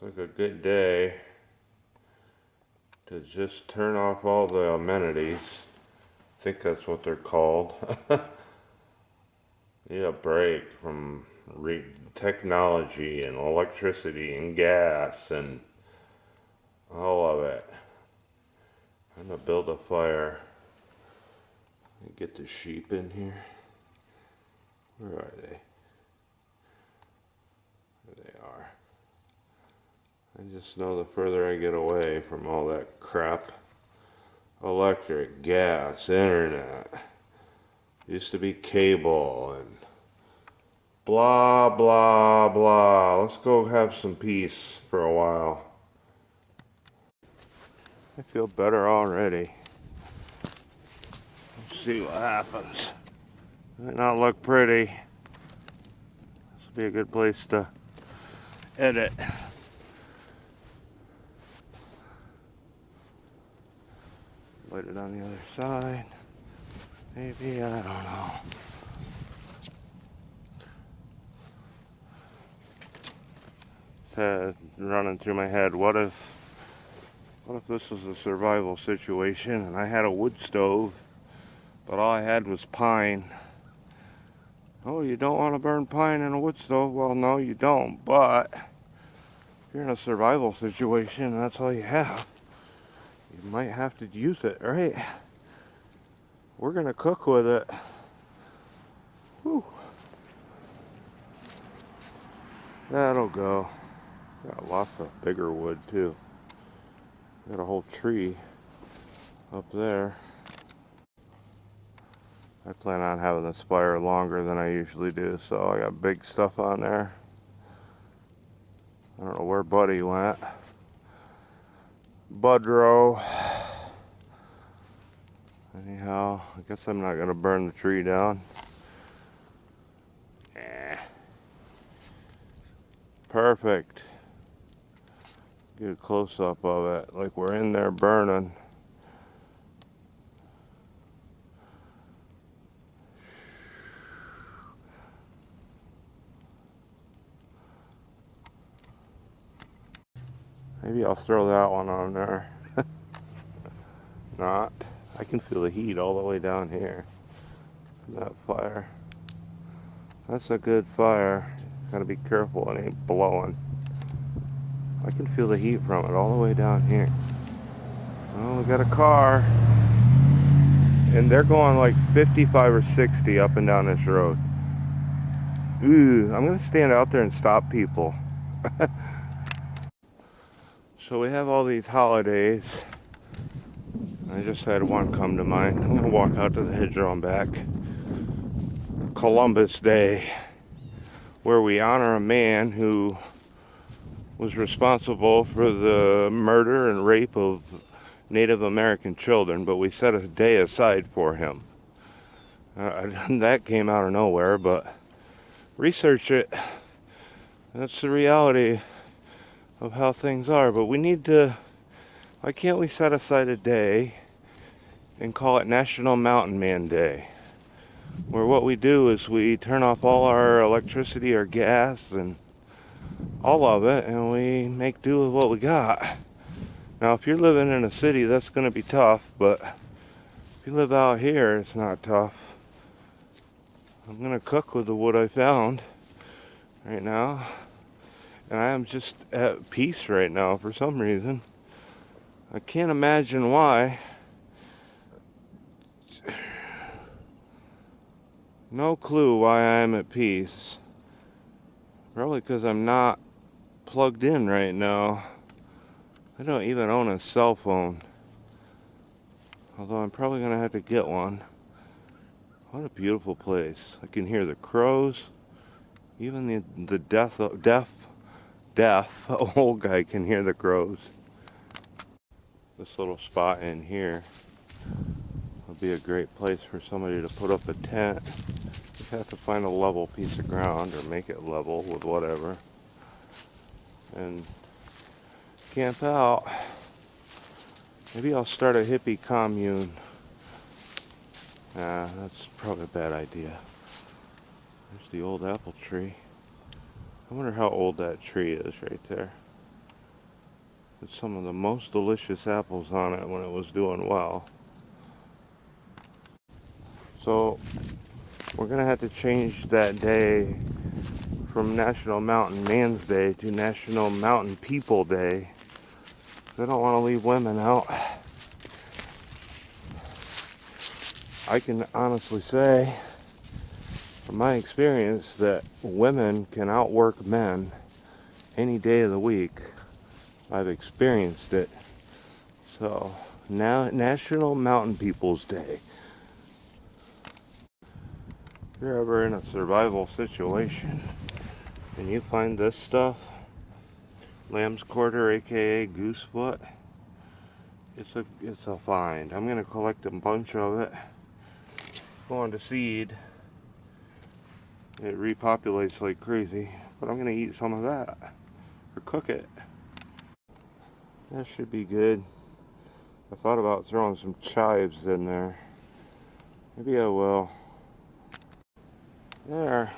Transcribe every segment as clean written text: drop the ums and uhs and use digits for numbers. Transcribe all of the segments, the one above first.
Looks like a good day to just turn off all the amenities. I think that's what they're called. Need a break from technology and electricity and gas and all of it. I'm gonna build a fire. Get the sheep in here. Where are they? There they are. I just know the further I get away from all that crap, electric, gas, internet, used to be cable and blah, blah, blah. Let's go have some peace for a while. I feel better already. Let's see what happens. Might not look pretty. This would be a good place to edit. Light it on the other side. Maybe, I don't know. Running through my head, what if this was a survival situation and I had a wood stove, but all I had was pine? Oh, you don't want to burn pine in a wood stove? Well, no, you don't, but if you're in a survival situation and that's all you have, you might have to use it, right? We're gonna cook with it. Whew. That'll go. Got lots of bigger wood too. Got a whole tree up there. I plan on having this fire longer than I usually do, so I got big stuff on there. I don't know where Buddy went. Budrow. Anyhow, I guess I'm not gonna burn the tree down. Perfect. Get a close-up of it, like we're in there burning. Maybe I'll throw that one on there. Not. I can feel the heat all the way down here from that fire. That's a good fire. Gotta be careful it ain't blowing. I can feel the heat from it all the way down here. Oh, we got a car. And they're going like 55 or 60 up and down this road. Ooh, I'm gonna stand out there and stop people. So we have all these holidays. I just had one come to mind. I'm gonna walk out to the hedgerow and back. Columbus Day, where we honor a man who was responsible for the murder and rape of Native American children, but we set a day aside for him. That came out of nowhere, but research it. That's the reality of how things are. But we need to, why can't we set aside a day and call it National Mountain Man Day? Where what we do is we turn off all our electricity, our gas, and all of it, and we make do with what we got. Now, if you're living in a city, that's going to be tough, but if you live out here, it's not tough. I'm going to cook with the wood I found right now, and I am just at peace right now for some reason. I can't imagine why. No clue why I'm at peace. Probably because I'm not plugged in right now. I don't even own a cell phone. Although I'm probably going to have to get one. What a beautiful place. I can hear the crows. Even the deaf old guy can hear the crows. This little spot in here would be a great place for somebody to put up a tent. You have to find a level piece of ground or make it level with whatever. And camp out. Maybe I'll start a hippie commune. Nah, that's probably a bad idea. There's the old apple tree. I wonder how old that tree is right there. It's some of the most delicious apples on it when it was doing well. So we're gonna have to change that day from National Mountain Man's Day to National Mountain People Day. I don't want to leave women out. I can honestly say, from my experience, that women can outwork men any day of the week. I've experienced it. So, now National Mountain People's Day. If you're ever in a survival situation and you find this stuff, lamb's quarter, aka goosefoot, it's a find. I'm gonna collect a bunch of it, go on to seed. It repopulates like crazy, but I'm gonna eat some of that or cook it. That should be good. I thought about throwing some chives in there. Maybe I will. There.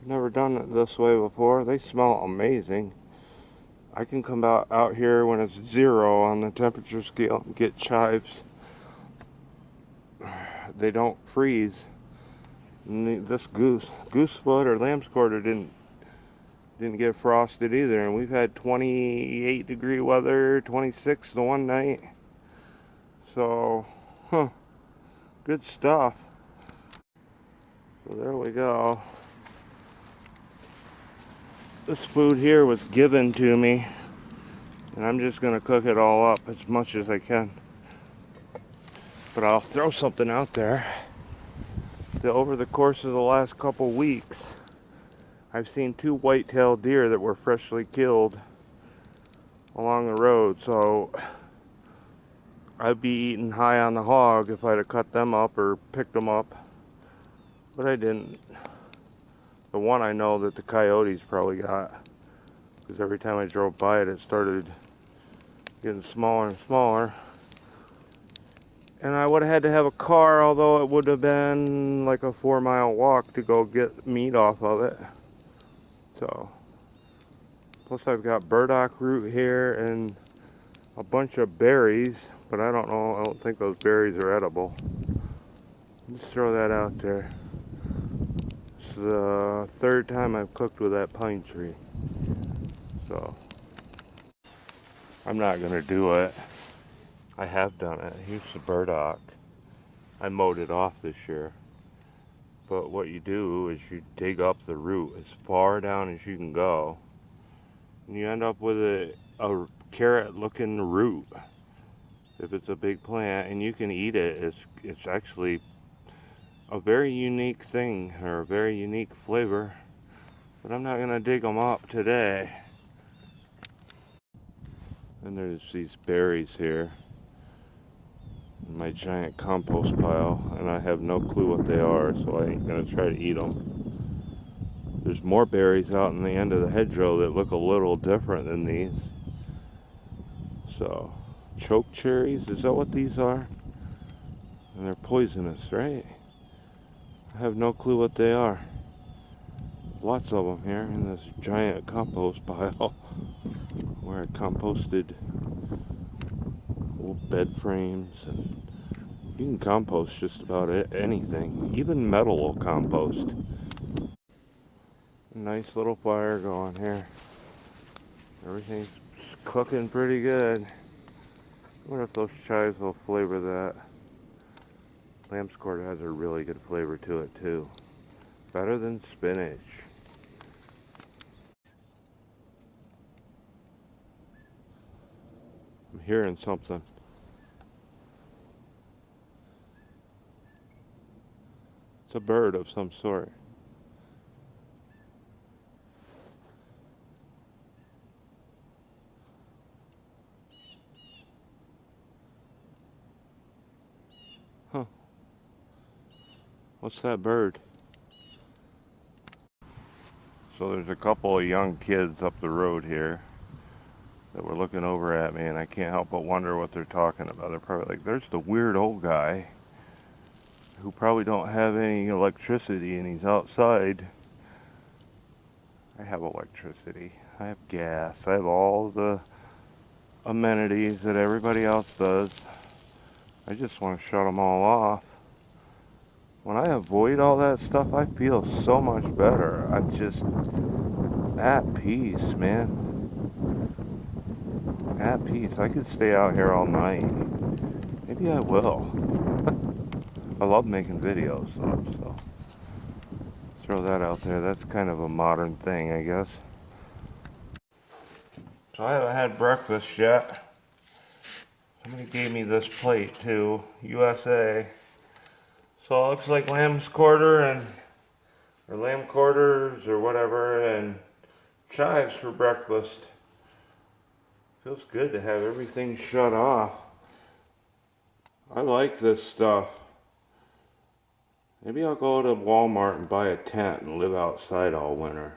Never done it this way before. They smell amazing. I can come out here when it's 0 on the temperature scale and get chives. They don't freeze. And this goosefoot or lamb's quarter didn't get frosted either, and we've had 28 degree weather, 26 the one night. So, good stuff. So there we go. This food here was given to me, and I'm just gonna cook it all up as much as I can. But I'll throw something out there. Over the course of the last couple weeks, I've seen 2 white-tailed deer that were freshly killed along the road, so I'd be eating high on the hog if I'd have cut them up or picked them up, but I didn't. The one I know that the coyotes probably got, because every time I drove by it, it started getting smaller and smaller. And I would have had to have a car, although it would have been like a 4-mile walk to go get meat off of it. So, plus I've got burdock root here and a bunch of berries, but I don't think those berries are edible. Just throw that out there. It's the 3rd time I've cooked with that pine tree. So, I'm not gonna do it. I have done it. Here's the burdock. I mowed it off this year. But what you do is you dig up the root as far down as you can go. And you end up with a carrot-looking root. If it's a big plant, and you can eat it, it's actually a very unique thing, or a very unique flavor. But I'm not gonna dig them up today. And there's these berries here in my giant compost pile, and I have no clue what they are, so I ain't gonna try to eat them. There's more berries out in the end of the hedgerow that look a little different than these. So, choke cherries, is that what these are? And they're poisonous, right? I have no clue what they are. Lots of them here in this giant compost pile where I composted old bed frames, and you can compost just about anything. Even metal will compost. Nice little fire going here. Everything's cooking pretty good. I wonder if those chives will flavor that. Lamb's quarter has a really good flavor to it too. Better than spinach. I'm hearing something. It's a bird of some sort. Huh. What's that bird? So there's a couple of young kids up the road here that were looking over at me, and I can't help but wonder what they're talking about. They're probably like, there's the weird old guy who probably don't have any electricity and he's outside. I have electricity. I have gas. I have all the amenities that everybody else does. I just want to shut them all off. When I avoid all that stuff, I feel so much better. I'm just at peace, man. At peace. I could stay out here all night. Maybe I will. I love making videos, though, so throw that out there. That's kind of a modern thing, I guess. So I haven't had breakfast yet. Somebody gave me this plate too, USA. So it looks like lamb's quarter or lamb quarters or whatever, and chives for breakfast. Feels good to have everything shut off. I like this stuff. Maybe I'll go to Walmart and buy a tent and live outside all winter.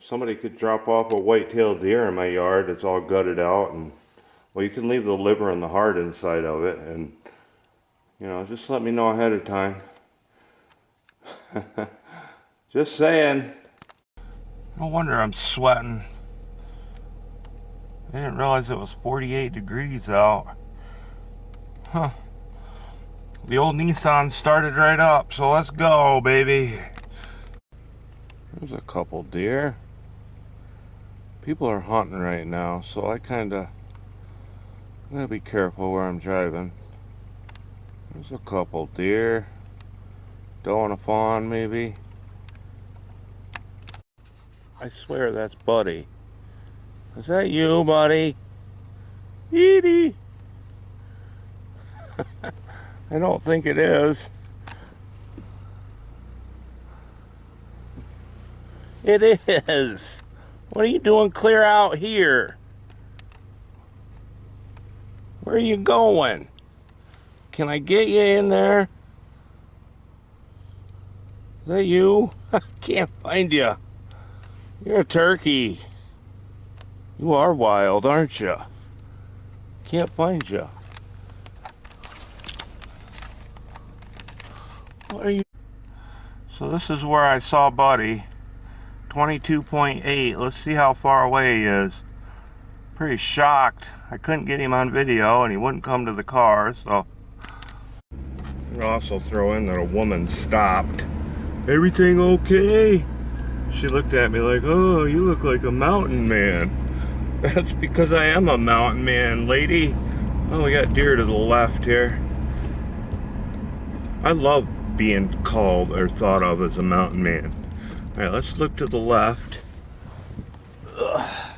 Somebody could drop off a white-tailed deer in my yard that's all gutted out, and well, you can leave the liver and the heart inside of it, and you know, just let me know ahead of time. Just saying. No wonder I'm sweating. I didn't realize it was 48 degrees out. Huh. The old Nissan started right up, so let's go, baby. There's a couple deer. People are hunting right now, so I'm gonna be careful where I'm driving. There's a couple deer. Doe and a fawn, maybe. I swear that's Buddy. Is that you, Buddy? Edie! I don't think it is. It is. What are you doing clear out here? Where are you going? Can I get you in there? Is that you? I can't find you. You're a turkey. You are wild, aren't you? Can't find you. What are you? So this is where I saw Buddy. 22.8. Let's see how far away he is. Pretty shocked. I couldn't get him on video and he wouldn't come to the car, so. I'll also throw in that a woman stopped. Everything okay? She looked at me like, oh, you look like a mountain man. That's because I am a mountain man, lady. Oh, we got deer to the left here. I love being called or thought of as a mountain man. All right, let's look to the left. Ugh.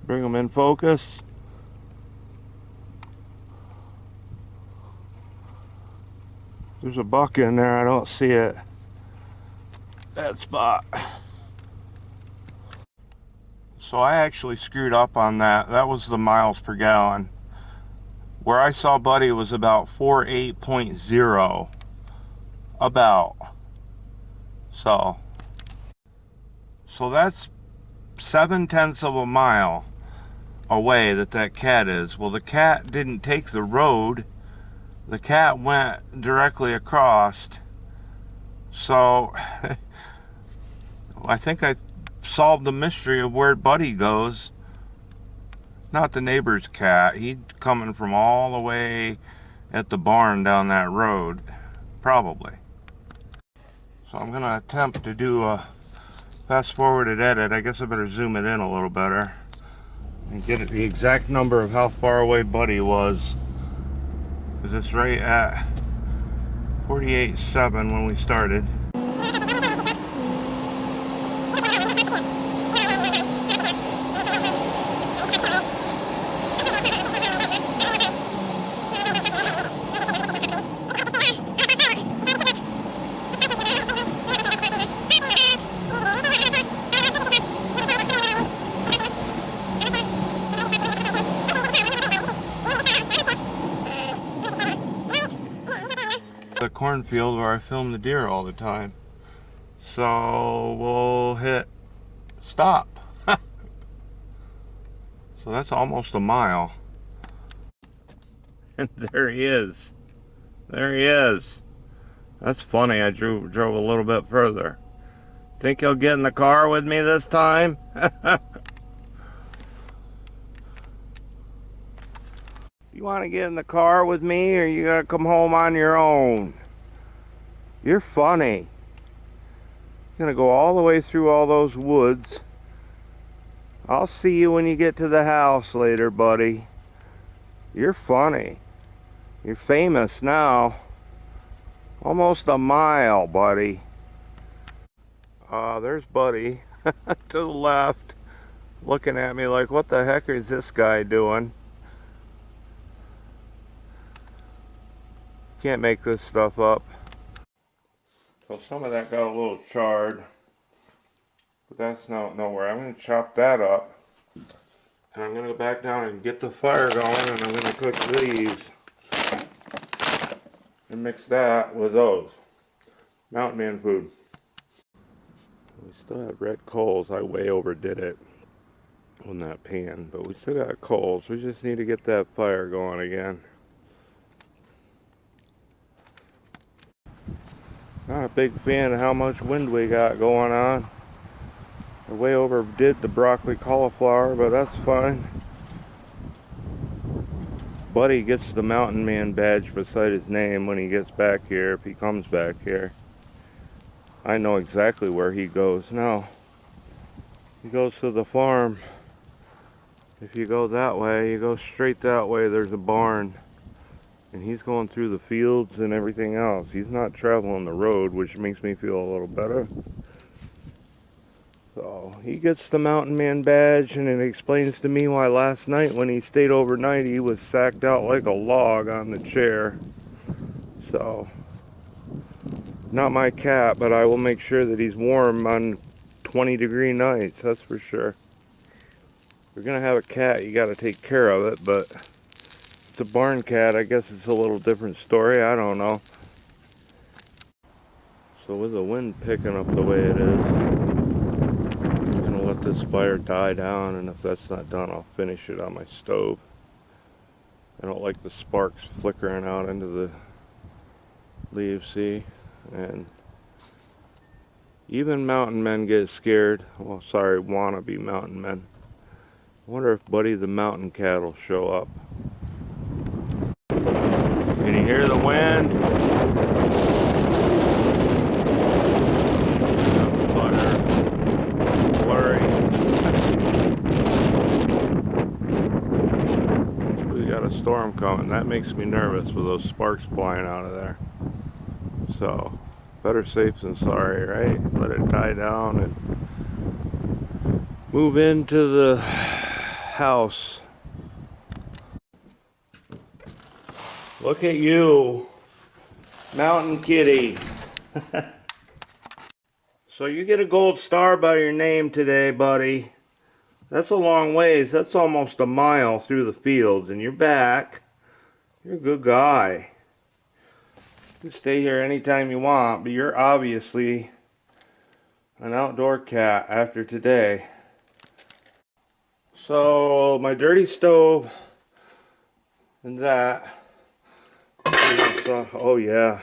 Bring them in focus. There's a buck in there, I don't see it. That spot. So I actually screwed up on that. That was the miles per gallon. Where I saw Buddy was about 48.0. About. So that's 0.7 of a mile away that cat is. Well, the cat didn't take the road. The cat went directly across. So I think I solved the mystery of where Buddy goes. Not the neighbor's cat. He's coming from all the way at the barn down that road. Probably. So I'm going to attempt to do a fast forwarded edit. I guess I better zoom it in a little better and get the exact number of how far away Buddy was. Because it's right at 48.7 when we started. The cornfield where I film the deer all the time. So we'll hit stop. So that's almost a mile. And there he is. There he is. That's funny. I drove a little bit further. Think you'll get in the car with me this time? You want to get in the car with me, or you gotta come home on your own? You're funny. You're gonna go all the way through all those woods. I'll see you when you get to the house later, buddy. You're funny. You're famous now. Almost a mile, buddy. There's Buddy to the left, looking at me like, what the heck is this guy doing? Can't make this stuff up. So some of that got a little charred, but that's not nowhere. I'm going to chop that up, and I'm going to go back down and get the fire going, and I'm going to cook these and mix that with those Mountain Man food. We still have red coals. I way overdid it on that pan, but we still got coals. We just need to get that fire going again. Not a big fan of how much wind we got going on. I way overdid the broccoli cauliflower, but that's fine. Buddy gets the Mountain Man badge beside his name when he gets back here, if he comes back here. I know exactly where he goes now. He goes to the farm. If you go that way, you go straight that way, there's a barn. And he's going through the fields and everything else. He's not traveling the road, which makes me feel a little better. So he gets the Mountain Man badge, and it explains to me why last night when he stayed overnight he was sacked out like a log on the chair. So, not my cat, but I will make sure that he's warm on 20-degree nights, that's for sure. If you're gonna have a cat, you gotta take care of it, but it's a barn cat, I guess it's a little different story, I don't know. So with the wind picking up the way it is, I'm gonna let this fire die down, and if that's not done, I'll finish it on my stove. I don't like the sparks flickering out into the leaves, see? And even mountain men get scared. Well, sorry, wannabe mountain men. I wonder if Buddy the mountain cat will show up. Can you hear the wind? Blurry. We got a storm coming. That makes me nervous with those sparks flying out of there. So, better safe than sorry, right? Let it die down and move into the house. Look at you, Mountain Kitty. So you get a gold star by your name today, buddy. That's a long ways. That's almost a mile through the fields, and you're back. You're a good guy. You can stay here anytime you want, but you're obviously an outdoor cat after today. So my dirty stove and that. Oh yeah.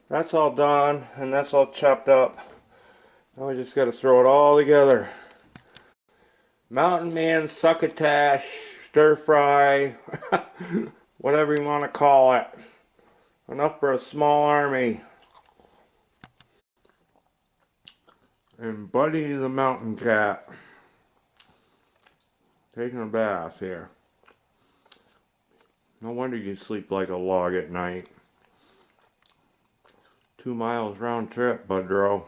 That's all done, and that's all chopped up. Now we just got to throw it all together. Mountain Man succotash, stir fry, whatever you want to call it. Enough for a small army. And Buddy the mountain cat taking a bath here. No wonder you sleep like a log at night. 2 miles round trip, Budro.